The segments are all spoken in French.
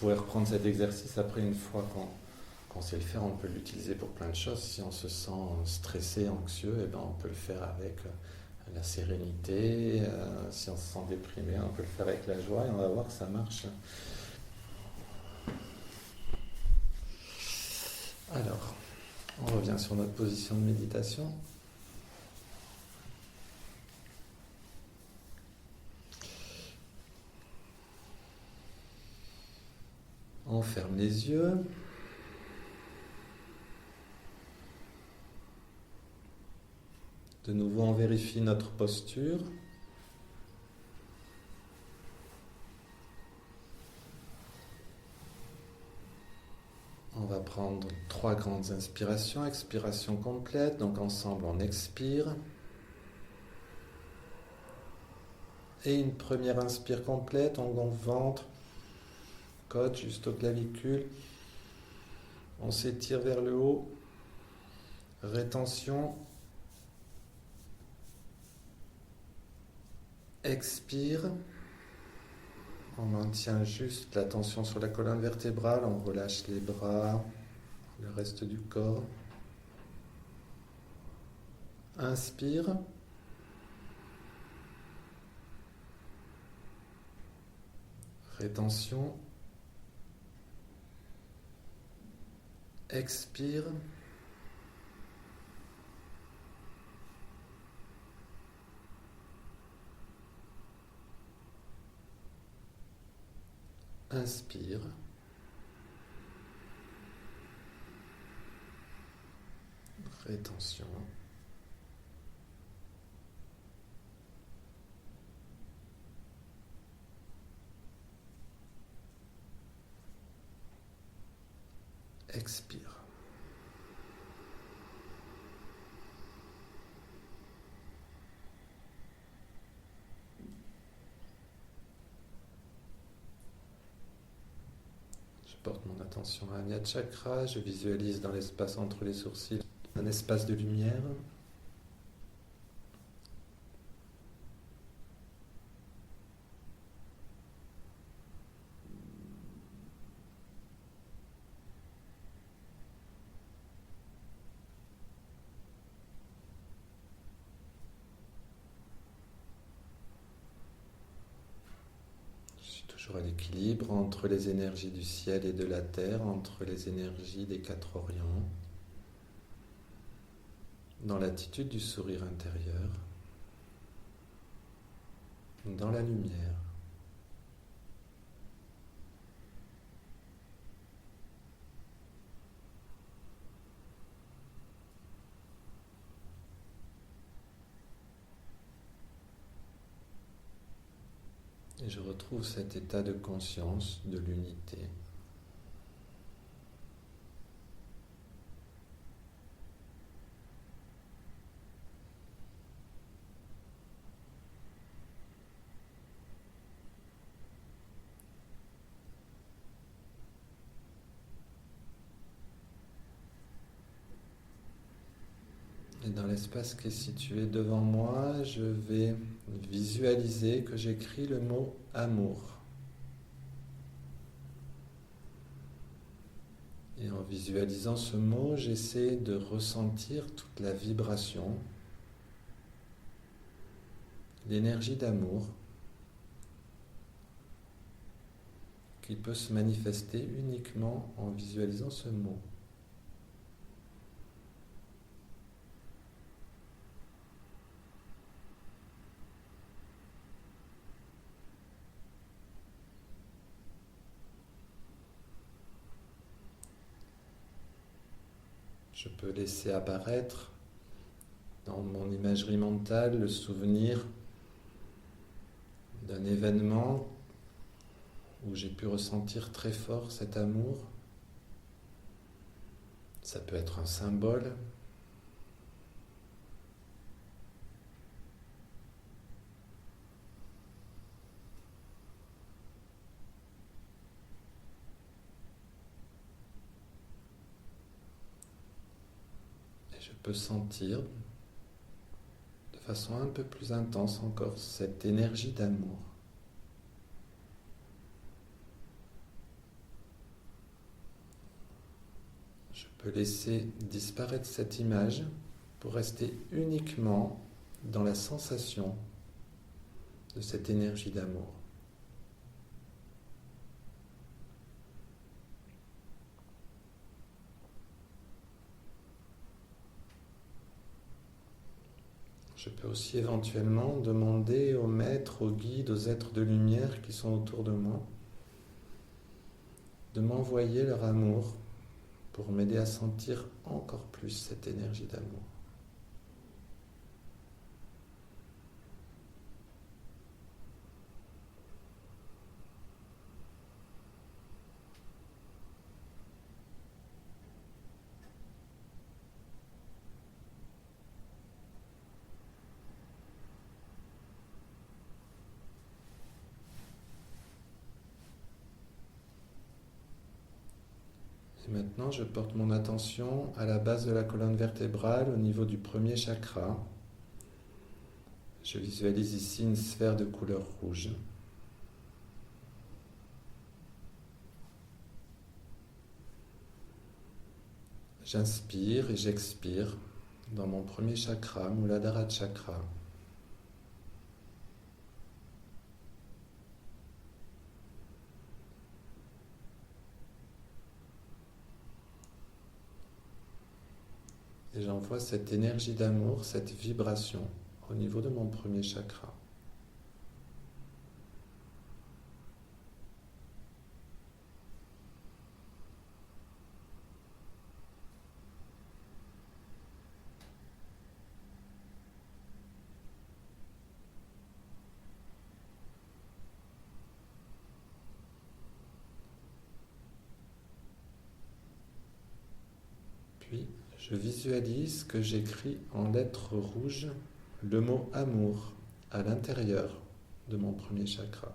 pourrait reprendre cet exercice après une fois qu'on sait le faire, on peut l'utiliser pour plein de choses. Si on se sent stressé, anxieux, eh ben on peut le faire avec la sérénité. Si on se sent déprimé, on peut le faire avec la joie et on va voir que ça marche. Alors, on revient sur notre position de méditation. On ferme les yeux. De nouveau, on vérifie notre posture. On va prendre 3 grandes inspirations, expiration complète. Donc ensemble, on expire. Et une première inspire complète, on gonfle ventre, côte jusqu'au clavicule. On s'étire vers le haut. Rétention. Expire. On maintient juste la tension sur la colonne vertébrale. On relâche les bras, le reste du corps. Inspire. Rétention. Expire. Inspire. Rétention. Expire. Je porte mon attention à Ajna Chakra, je visualise dans l'espace entre les sourcils un espace de lumière. Toujours à l'équilibre entre les énergies du ciel et de la terre, entre les énergies des 4 orients, dans l'attitude du sourire intérieur, dans la lumière. Et je retrouve cet état de conscience, de l'unité. Et dans l'espace qui est situé devant moi, je vais visualiser que j'écris le mot amour. Et en visualisant ce mot, j'essaie de ressentir toute la vibration, l'énergie d'amour qui peut se manifester uniquement en visualisant ce mot. Je peux laisser apparaître dans mon imagerie mentale le souvenir d'un événement où j'ai pu ressentir très fort cet amour. Ça peut être un symbole. Et je peux sentir de façon un peu plus intense encore cette énergie d'amour. Je peux laisser disparaître cette image pour rester uniquement dans la sensation de cette énergie d'amour. Je peux aussi éventuellement demander aux maîtres, aux guides, aux êtres de lumière qui sont autour de moi de m'envoyer leur amour pour m'aider à sentir encore plus cette énergie d'amour. Et maintenant, je porte mon attention à la base de la colonne vertébrale, au niveau du premier chakra. Je visualise ici une sphère de couleur rouge. J'inspire et j'expire dans mon premier chakra, Muladhara Chakra. Et j'envoie cette énergie d'amour, cette vibration au niveau de mon premier chakra. Puis, je visualise que j'écris en lettres rouges le mot amour à l'intérieur de mon premier chakra.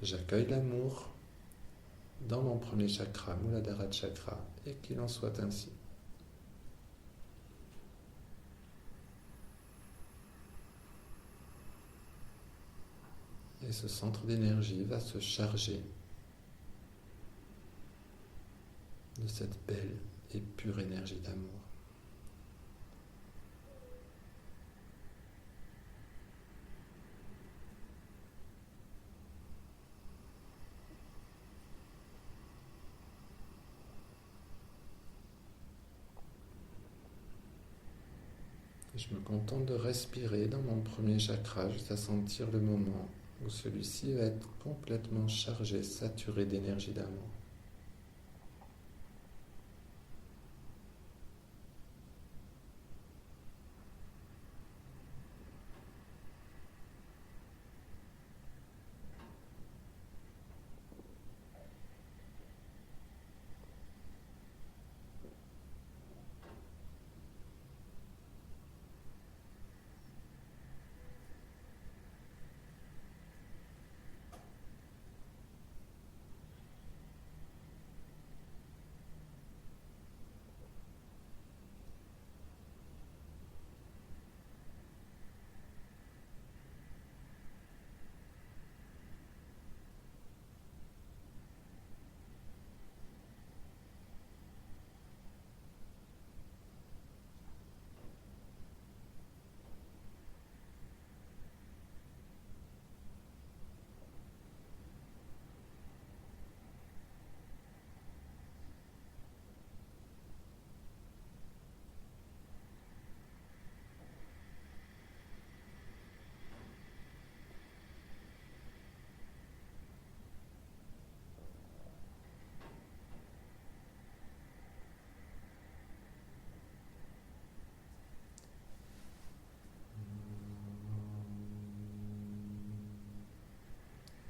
J'accueille l'amour dans mon premier chakra, Muladhara Chakra, et qu'il en soit ainsi. Et ce centre d'énergie va se charger de cette belle et pure énergie d'amour. Et je me contente de respirer dans mon premier chakra jusqu'à sentir le moment où celui-ci va être complètement chargé, saturé d'énergie d'amour.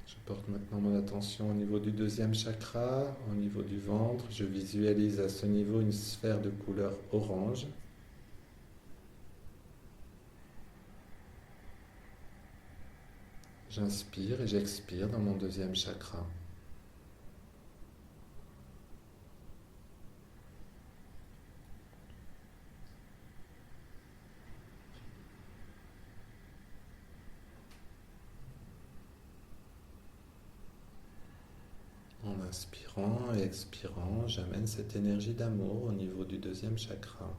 Je porte maintenant mon attention au niveau du deuxième chakra, au niveau du ventre. Je visualise à ce niveau une sphère de couleur orange. J'inspire et j'expire dans mon deuxième chakra. Inspirant et expirant, j'amène cette énergie d'amour au niveau du deuxième chakra.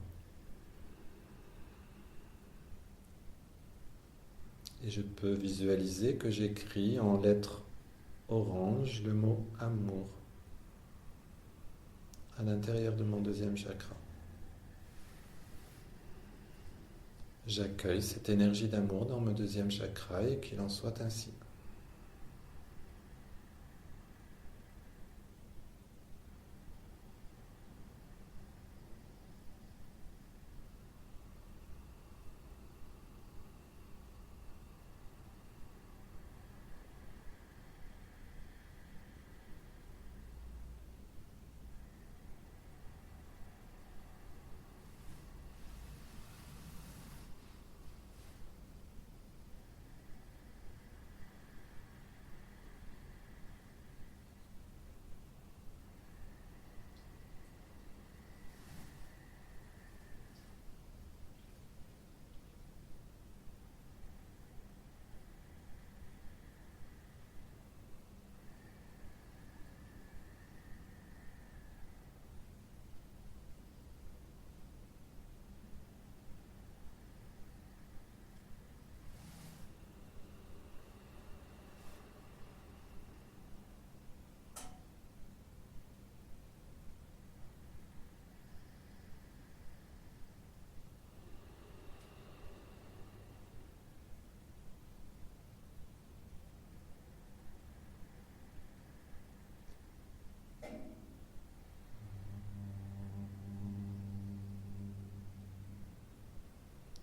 Et je peux visualiser que j'écris en lettres orange le mot amour à l'intérieur de mon deuxième chakra. J'accueille cette énergie d'amour dans mon deuxième chakra et qu'il en soit ainsi.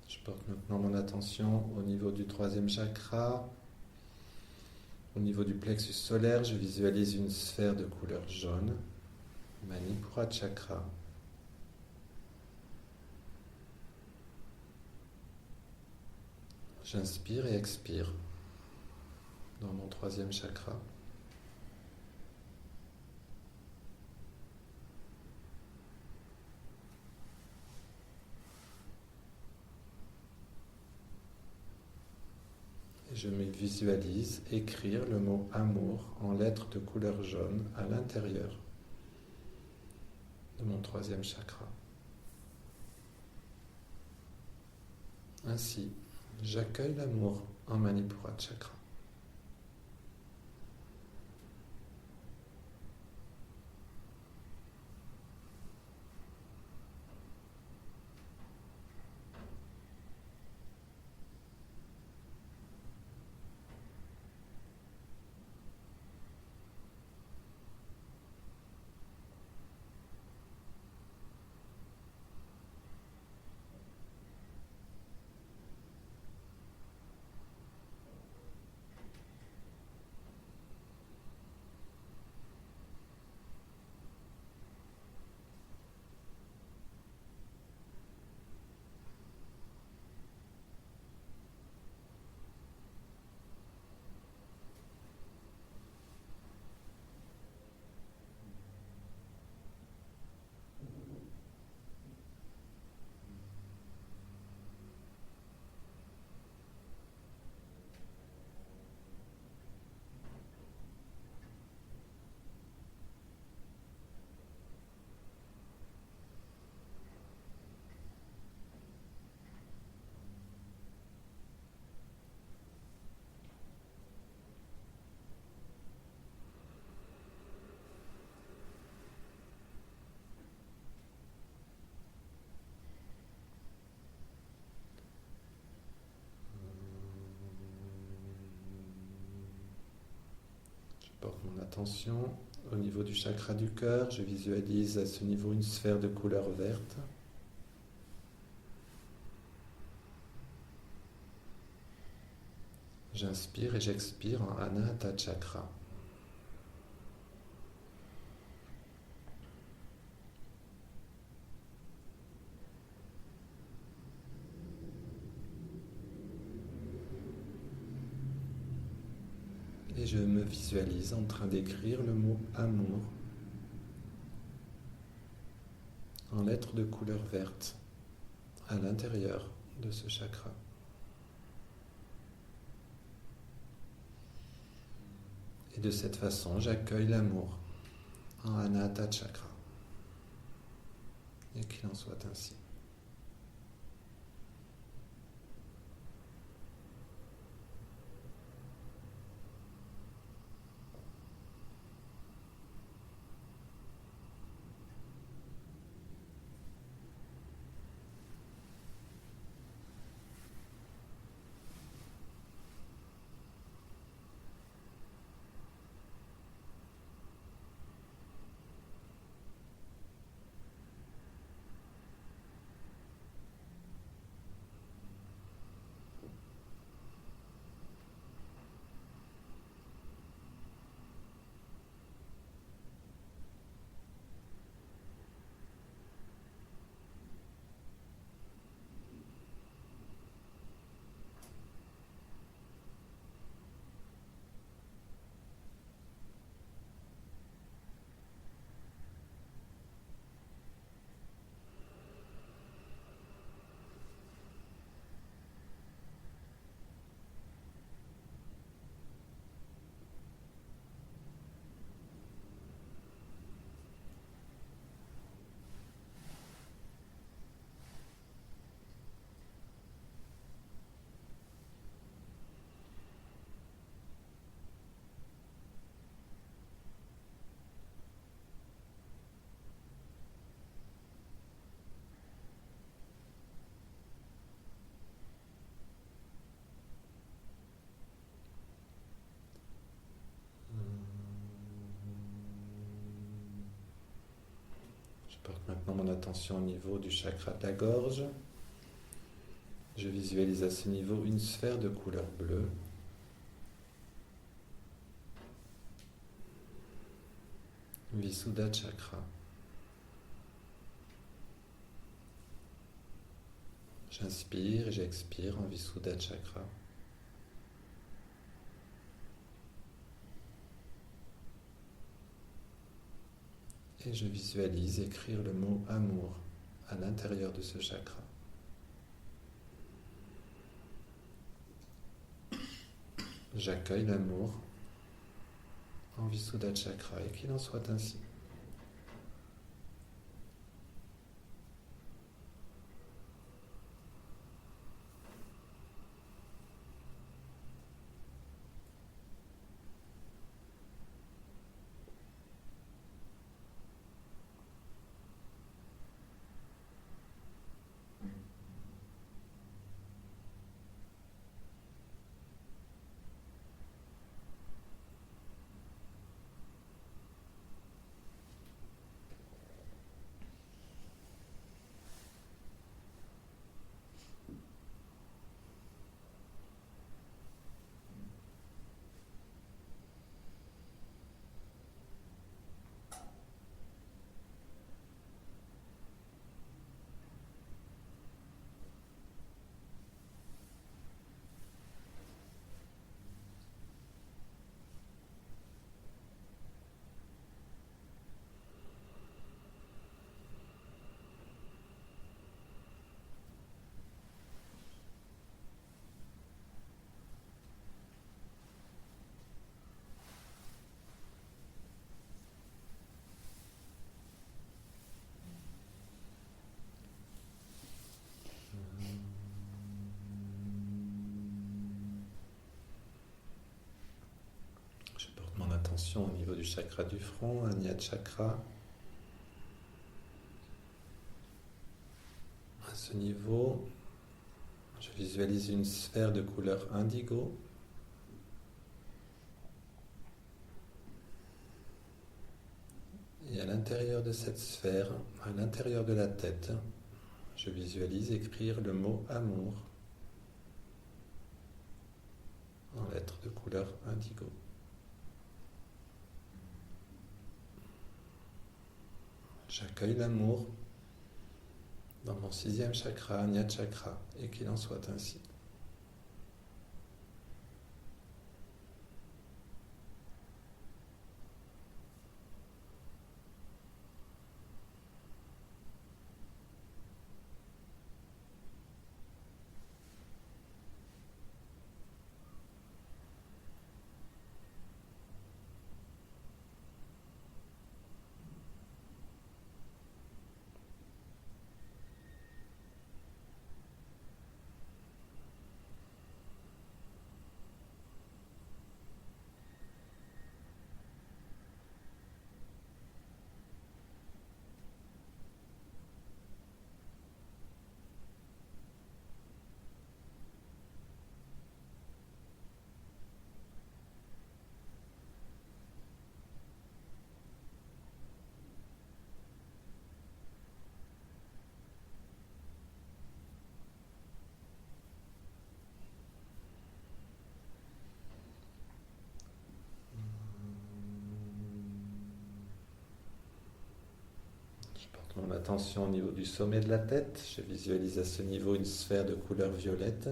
Je porte maintenant mon attention au niveau du troisième chakra. Au niveau du plexus solaire, je visualise une sphère de couleur jaune, Manipura Chakra. J'inspire et expire dans mon troisième chakra. Et je me visualise écrire le mot amour en lettres de couleur jaune à l'intérieur de mon troisième chakra. Ainsi, j'accueille l'amour en Manipura Chakra. Je porte mon attention au niveau du chakra du cœur. Je visualise à ce niveau une sphère de couleur verte. J'inspire et j'expire en Anahata Chakra. Et je me visualise en train d'écrire le mot amour en lettres de couleur verte à l'intérieur de ce chakra. Et de cette façon, j'accueille l'amour en Anahata Chakra. Et qu'il en soit ainsi. Je porte maintenant mon attention au niveau du chakra de la gorge. Je visualise à ce niveau une sphère de couleur bleue. Visuddha Chakra. J'inspire et j'expire en Visuddha Chakra. Et je visualise écrire le mot amour à l'intérieur de ce chakra. J'accueille l'amour en Visuddha Chakra et qu'il en soit ainsi. Je porte mon attention au niveau du chakra du front, Ajna Chakra. À ce niveau, je visualise une sphère de couleur indigo. Et à l'intérieur de cette sphère, à l'intérieur de la tête, je visualise écrire le mot amour en lettres de couleur indigo. J'accueille l'amour dans mon 6e chakra, Ajna Chakra, et qu'il en soit ainsi. Je porte mon attention au niveau du sommet de la tête. Je visualise à ce niveau une sphère de couleur violette.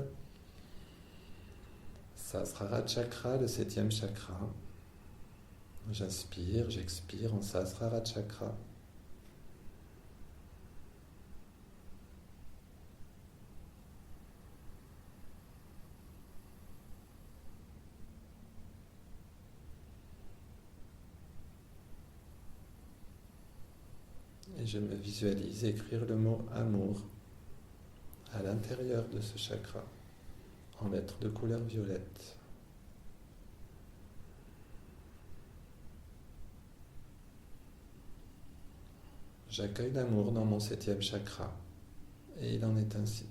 Sahasrara chakra, le 7e chakra. J'inspire, j'expire en Sahasrara chakra. Et je me visualise écrire le mot amour à l'intérieur de ce chakra, en lettres de couleur violette. J'accueille l'amour dans mon 7e chakra, et il en est ainsi.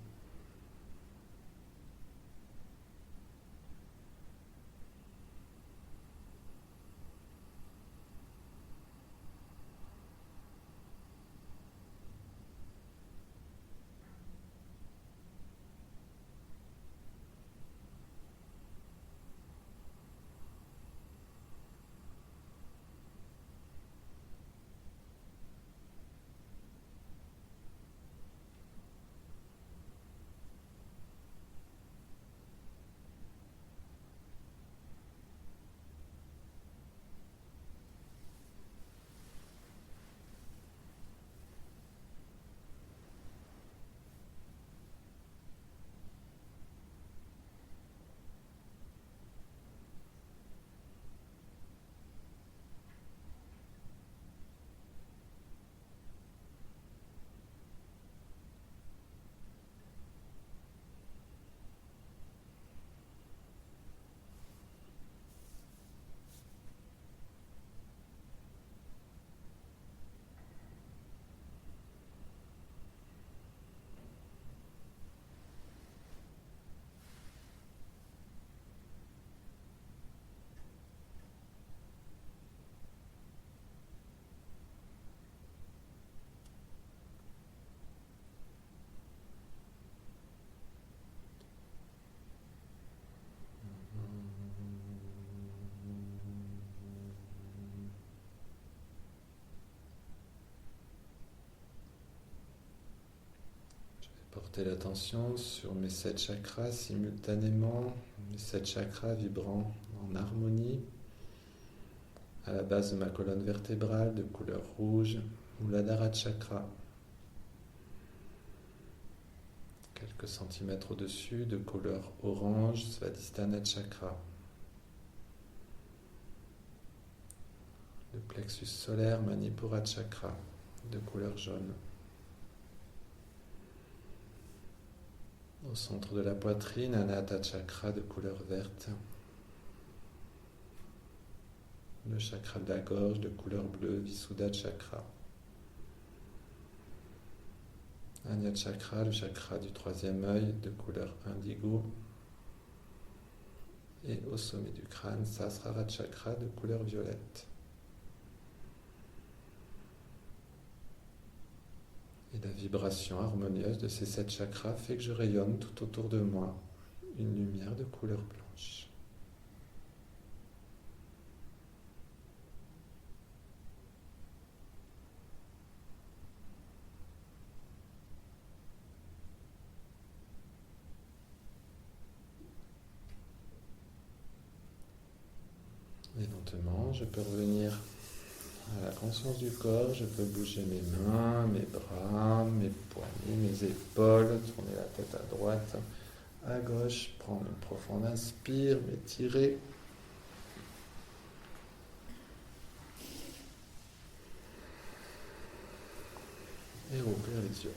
Portez l'attention sur mes 7 chakras simultanément, mes 7 chakras vibrant en harmonie, à la base de ma colonne vertébrale de couleur rouge, Muladhara chakra. Quelques centimètres au-dessus de couleur orange, Svadhisthana chakra. Le plexus solaire, Manipura chakra, de couleur jaune. Au centre de la poitrine, Anahata chakra de couleur verte. Le chakra de la gorge de couleur bleue, Visuddha chakra. Anya chakra, le chakra du 3e œil de couleur indigo. Et au sommet du crâne, Sahasrara chakra de couleur violette. Et la vibration harmonieuse de ces 7 chakras fait que je rayonne tout autour de moi une lumière de couleur blanche. Et lentement, je peux revenir à la conscience du corps, je peux bouger mes mains, mes bras, mes poignets, mes épaules, tourner la tête à droite, à gauche, prendre une profonde inspire, m'étirer. Et rouvrir les yeux.